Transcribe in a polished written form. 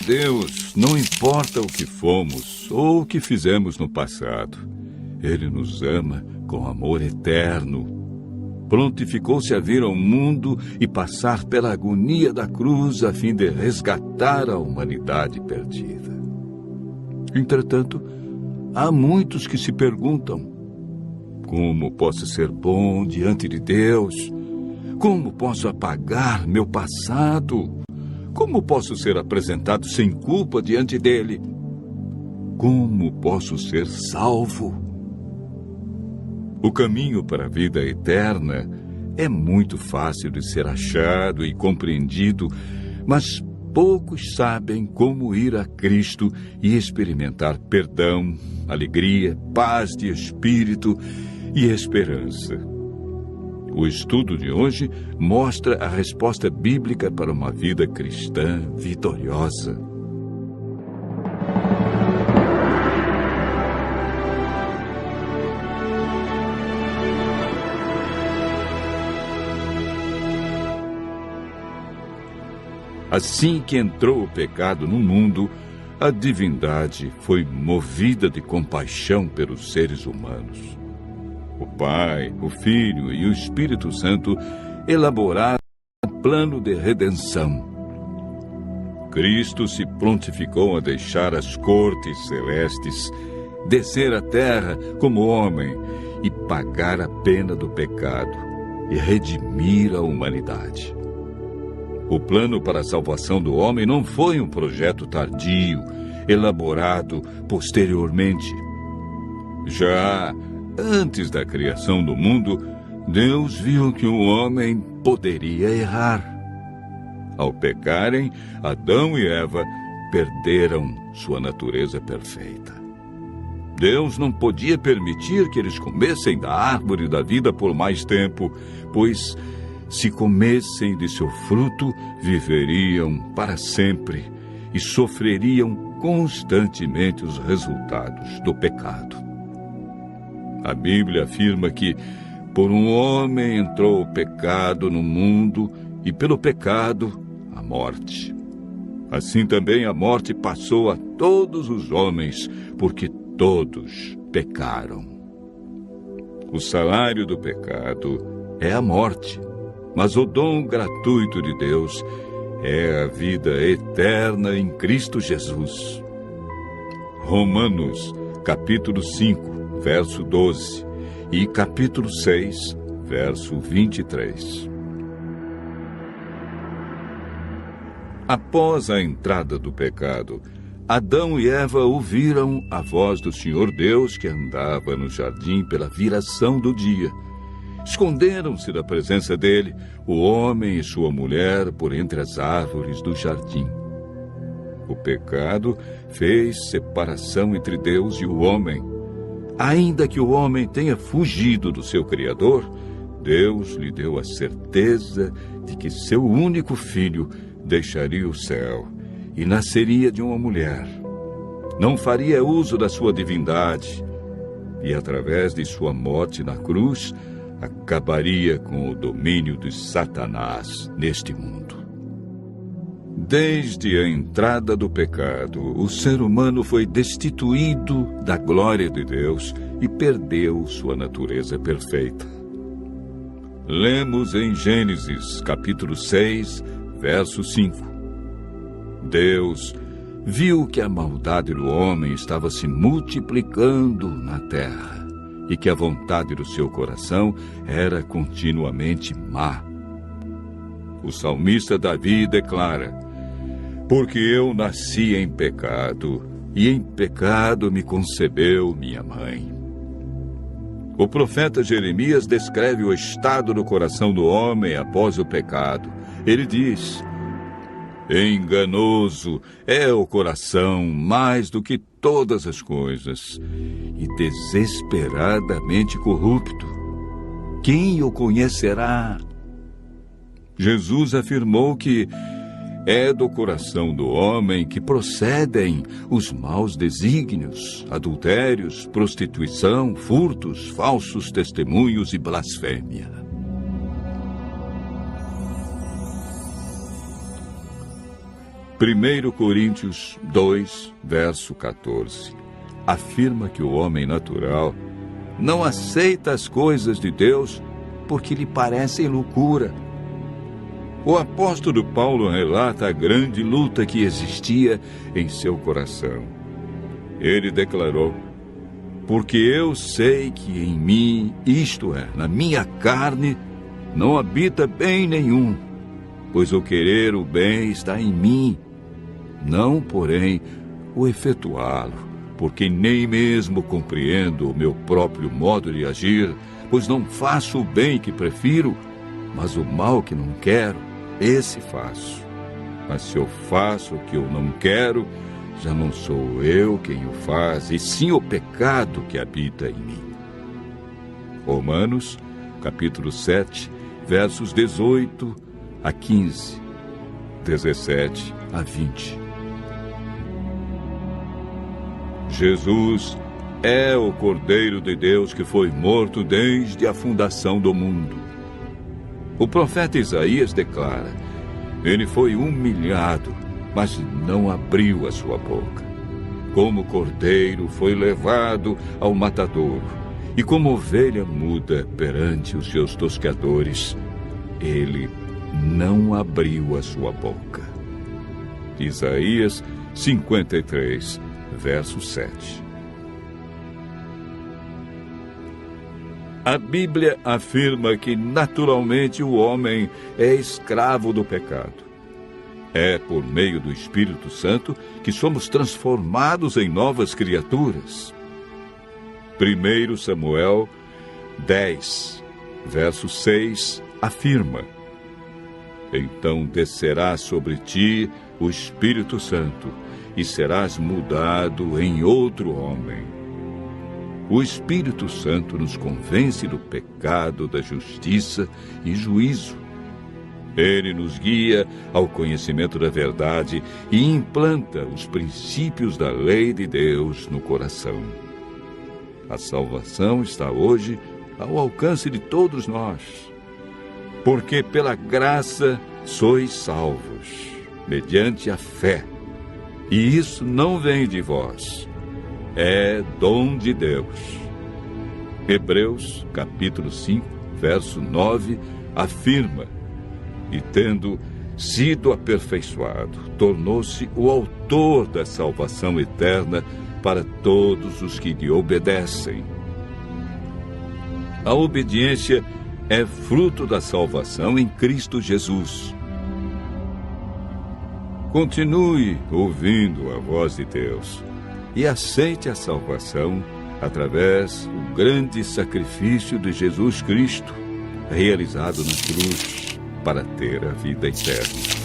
Deus não importa o que fomos ou o que fizemos no passado. Ele nos ama com amor eterno. Prontificou-se a vir ao mundo e passar pela agonia da cruz a fim de resgatar a humanidade perdida. Entretanto, há muitos que se perguntam: como posso ser bom diante de Deus? Como posso apagar meu passado? Como posso ser apresentado sem culpa diante dele? Como posso ser salvo? O caminho para a vida eterna é muito fácil de ser achado e compreendido, mas poucos sabem como ir a Cristo e experimentar perdão, alegria, paz de espírito e esperança. O estudo de hoje mostra a resposta bíblica para uma vida cristã vitoriosa. Assim que entrou o pecado no mundo, a divindade foi movida de compaixão pelos seres humanos. O Pai, o Filho e o Espírito Santo elaboraram um plano de redenção. Cristo se prontificou a deixar as cortes celestes, descer à terra como homem e pagar a pena do pecado e redimir a humanidade. O plano para a salvação do homem não foi um projeto tardio, elaborado posteriormente. Já antes da criação do mundo, Deus viu que o homem poderia errar. Ao pecarem, Adão e Eva perderam sua natureza perfeita. Deus não podia permitir que eles comessem da árvore da vida por mais tempo, pois se comessem de seu fruto, viveriam para sempre e sofreriam constantemente os resultados do pecado. A Bíblia afirma que por um homem entrou o pecado no mundo e pelo pecado a morte. Assim também a morte passou a todos os homens, porque todos pecaram. O salário do pecado é a morte. Mas o dom gratuito de Deus é a vida eterna em Cristo Jesus. Romanos, capítulo 5, verso 12 e capítulo 6, verso 23. Após a entrada do pecado, Adão e Eva ouviram a voz do Senhor Deus que andava no jardim pela viração do dia. Esconderam-se da presença dele, o homem e sua mulher, por entre as árvores do jardim. O pecado fez separação entre Deus e o homem. Ainda que o homem tenha fugido do seu Criador, Deus lhe deu a certeza de que seu único filho deixaria o céu e nasceria de uma mulher. Não faria uso da sua divindade e, através de sua morte na cruz, acabaria com o domínio de Satanás neste mundo. Desde a entrada do pecado, o ser humano foi destituído da glória de Deus e perdeu sua natureza perfeita. Lemos em Gênesis, capítulo 6, verso 5. Deus viu que a maldade do homem estava se multiplicando na terra e que a vontade do seu coração era continuamente má. O salmista Davi declara: porque eu nasci em pecado, e em pecado me concebeu minha mãe. O profeta Jeremias descreve o estado do coração do homem após o pecado. Ele diz: enganoso é o coração mais do que todas as coisas, e desesperadamente corrupto. Quem o conhecerá? Jesus afirmou que é do coração do homem que procedem os maus desígnios, adultérios, prostituição, furtos, falsos testemunhos e blasfêmia. 1 Coríntios 2, verso 14, afirma que o homem natural não aceita as coisas de Deus porque lhe parecem loucura. O apóstolo Paulo relata a grande luta que existia em seu coração. Ele declarou: porque eu sei que em mim, isto é, na minha carne, não habita bem nenhum, pois o querer o bem está em mim, não, porém, o efetuá-lo, porque nem mesmo compreendo o meu próprio modo de agir, pois não faço o bem que prefiro, mas o mal que não quero, esse faço. Mas se eu faço o que eu não quero, já não sou eu quem o faz, e sim o pecado que habita em mim. Romanos, capítulo 7, versos 18 a 15, 17 a 20. Jesus é o Cordeiro de Deus que foi morto desde a fundação do mundo. O profeta Isaías declara: ele foi humilhado, mas não abriu a sua boca. Como cordeiro foi levado ao matadouro, e como ovelha muda perante os seus tosqueadores, ele não abriu a sua boca. Isaías 53, verso 7. A Bíblia afirma que naturalmente o homem é escravo do pecado. É por meio do Espírito Santo que somos transformados em novas criaturas. 1 Samuel 10, verso 6, afirma: então descerá sobre ti o Espírito Santo, e serás mudado em outro homem. O Espírito Santo nos convence do pecado, da justiça e juízo. Ele nos guia ao conhecimento da verdade e implanta os princípios da lei de Deus no coração. A salvação está hoje ao alcance de todos nós, porque pela graça sois salvos, mediante a fé. E isso não vem de vós, é dom de Deus. Hebreus, capítulo 5, verso 9, afirma: e tendo sido aperfeiçoado, tornou-se o autor da salvação eterna para todos os que lhe obedecem. A obediência é fruto da salvação em Cristo Jesus. Continue ouvindo a voz de Deus e aceite a salvação através do grande sacrifício de Jesus Cristo, realizado na cruz, para ter a vida eterna.